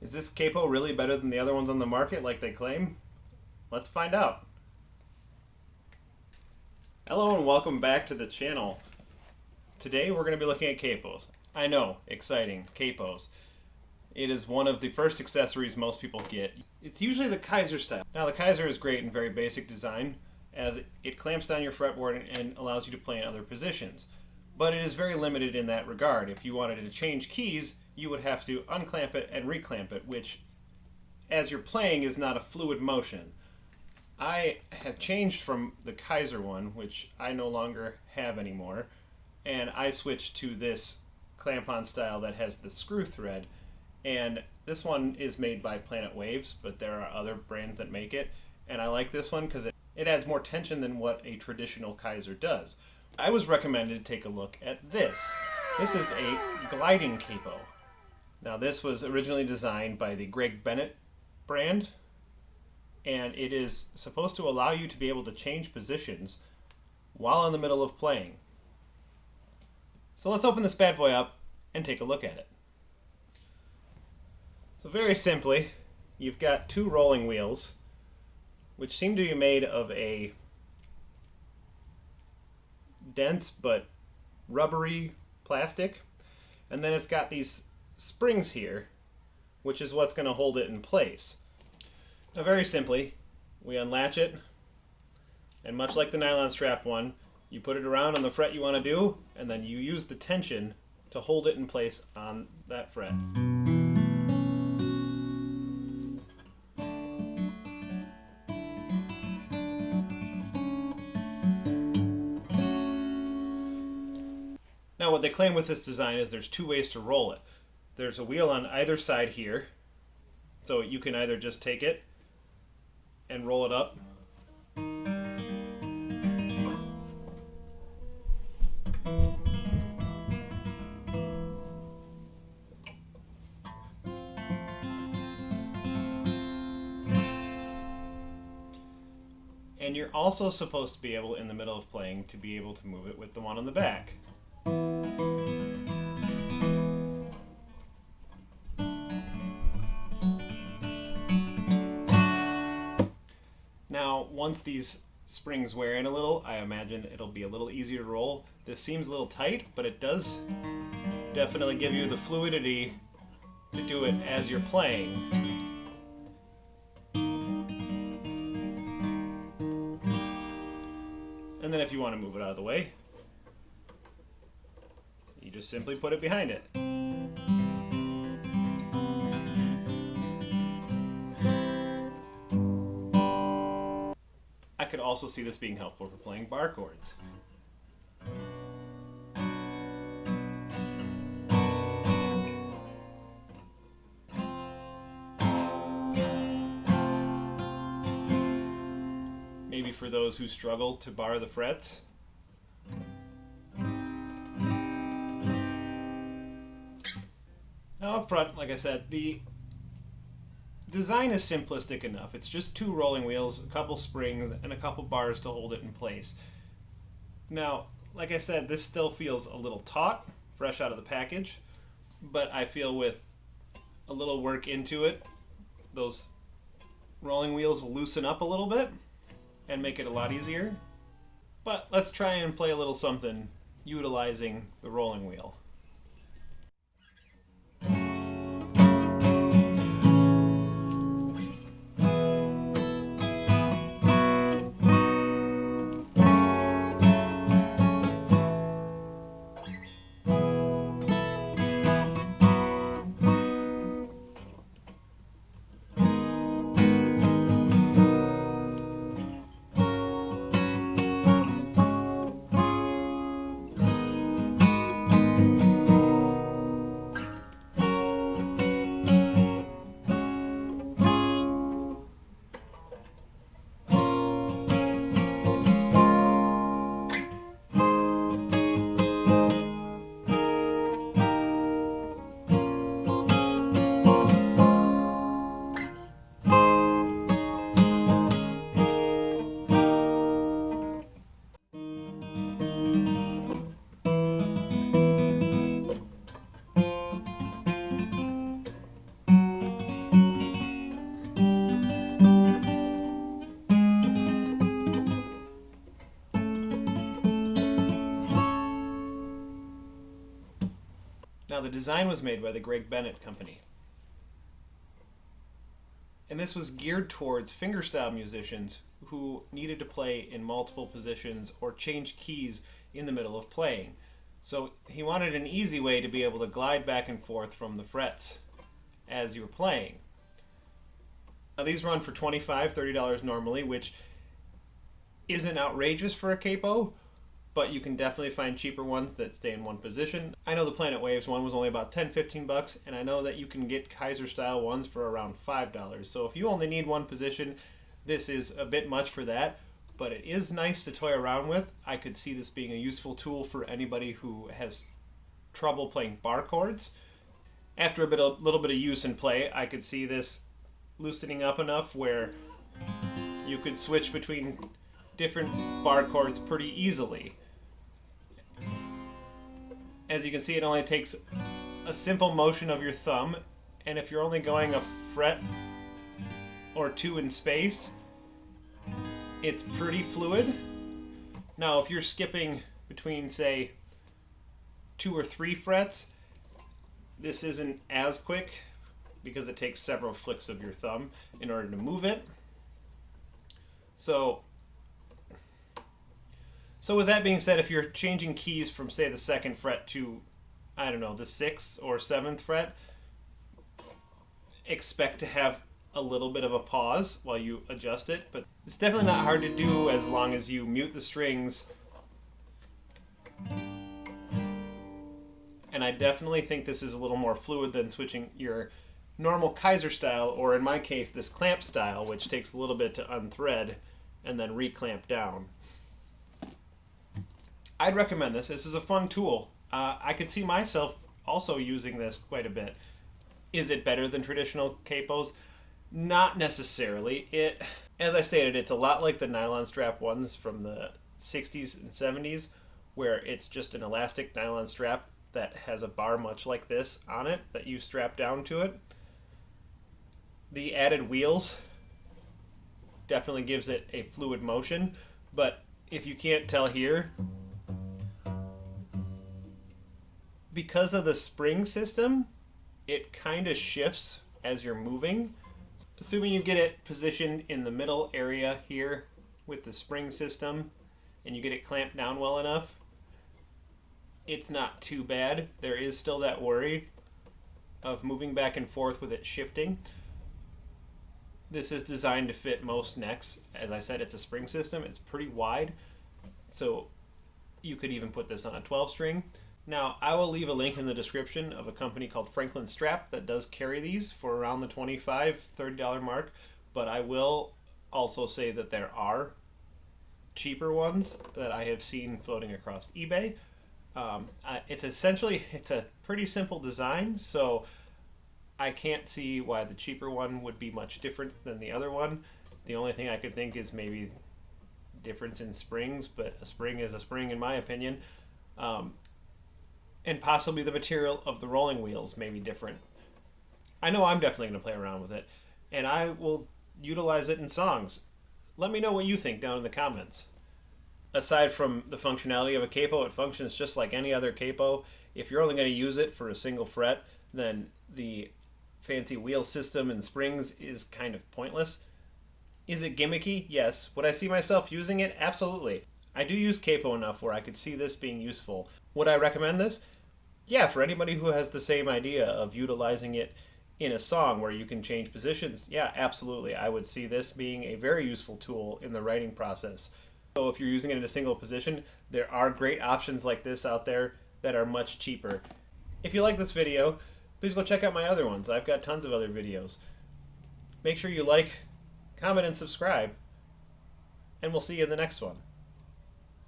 Is this Capo really better than the other ones on the market like they claim? Let's find out. Hello and welcome back to the channel. Today we're going to be looking at capos. I know, exciting, capos. It is one of the first accessories most people get. It's usually the Kaiser style. Now the Kaiser is great in very basic design as it clamps down your fretboard and allows you to play in other positions. But it is very limited in that regard. If you wanted to change keys, you would have to unclamp it and reclamp it, which, as you're playing, is not a fluid motion. I have changed from the Kaiser one, which I no longer have anymore, and I switched to this clamp-on style that has the screw thread. And this one is made by Planet Waves, but there are other brands that make it, and I like this one because it adds more tension than what a traditional Kaiser does. I was recommended to take a look at this. This is a gliding capo. Now this was originally designed by the Greg Bennett brand, and it is supposed to allow you to be able to change positions while in the middle of playing. So let's open this bad boy up and take a look at it. So very simply, you've got two rolling wheels, which seem to be made of a dense but rubbery plastic, and then it's got these springs here, which is what's going to hold it in place. Now very simply, we unlatch it, and much like the nylon strap one, you put it around on the fret you want to do, and then you use the tension to hold it in place on that fret. Now what they claim with this design is there's two ways to roll it. There's a wheel on either side here, so you can either just take it and roll it up, and you're also supposed to be able, in the middle of playing, to be able to move it with the one on the back. Now, once these springs wear in a little, I imagine it'll be a little easier to roll. This seems a little tight, but it does definitely give you the fluidity to do it as you're playing. And then if you want to move it out of the way, you just simply put it behind it. I could also see this being helpful for playing bar chords. Maybe for those who struggle to bar the frets. Now up front, like I said, the design is simplistic enough. It's just two rolling wheels, a couple springs, and a couple bars to hold it in place. Now, like I said, this still feels a little taut, fresh out of the package, but I feel with a little work into it, those rolling wheels will loosen up a little bit and make it a lot easier. But let's try and play a little something utilizing the rolling wheel. the design was made by the Greg Bennett Company. And this was geared towards fingerstyle musicians who needed to play in multiple positions or change keys in the middle of playing. So he wanted an easy way to be able to glide back and forth from the frets as you were playing. Now these run for $25, $30 normally, which isn't outrageous for a capo, but you can definitely find cheaper ones that stay in one position. I know the Planet Waves one was only about $10-15, and I know that you can get Kaiser style ones for around $5. So if you only need one position, this is a bit much for that, but it is nice to toy around with. I could see this being a useful tool for anybody who has trouble playing bar chords. After a little bit of use and play, I could see this loosening up enough where you could switch between different bar chords pretty easily. As you can see, it only takes a simple motion of your thumb, and if you're only going a fret or two in space, it's pretty fluid. Now if you're skipping between, say, 2 or 3 frets, this isn't as quick because it takes several flicks of your thumb in order to move it. So with that being said, if you're changing keys from, say, the 2nd fret to, I don't know, the 6th or 7th fret, expect to have a little bit of a pause while you adjust it, but it's definitely not hard to do as long as you mute the strings. And I definitely think this is a little more fluid than switching your normal Kaiser style, or in my case, this clamp style, which takes a little bit to unthread and then reclamp down. I'd recommend this. This is a fun tool. I could see myself also using this quite a bit. Is it better than traditional capos? Not necessarily. As I stated, it's a lot like the nylon strap ones from the 60s and 70s, where it's just an elastic nylon strap that has a bar much like this on it that you strap down to it. The added wheels definitely gives it a fluid motion, but if you can't tell here, because of the spring system, it kind of shifts as you're moving. Assuming you get it positioned in the middle area here with the spring system and you get it clamped down well enough, it's not too bad. There is still that worry of moving back and forth with it shifting. This is designed to fit most necks. As I said, it's a spring system. It's pretty wide, so you could even put this on a 12 string. Now, I will leave a link in the description of a company called Franklin Strap that does carry these for around the $25, $30 mark, but I will also say that there are cheaper ones that I have seen floating across eBay. It's a pretty simple design, so I can't see why the cheaper one would be much different than the other one. The only thing I could think is maybe difference in springs, but a spring is a spring in my opinion. And possibly the material of the rolling wheels may be different. I know I'm definitely going to play around with it, and I will utilize it in songs. Let me know what you think down in the comments. Aside from the functionality of a capo, it functions just like any other capo. If you're only going to use it for a single fret, then the fancy wheel system and springs is kind of pointless. Is it gimmicky? Yes. Would I see myself using it? Absolutely. I do use capo enough where I could see this being useful. Would I recommend this? Yeah, for anybody who has the same idea of utilizing it in a song where you can change positions, yeah, absolutely. I would see this being a very useful tool in the writing process. So if you're using it in a single position, there are great options like this out there that are much cheaper. If you like this video, please go check out my other ones. I've got tons of other videos. Make sure you like, comment, and subscribe, and we'll see you in the next one.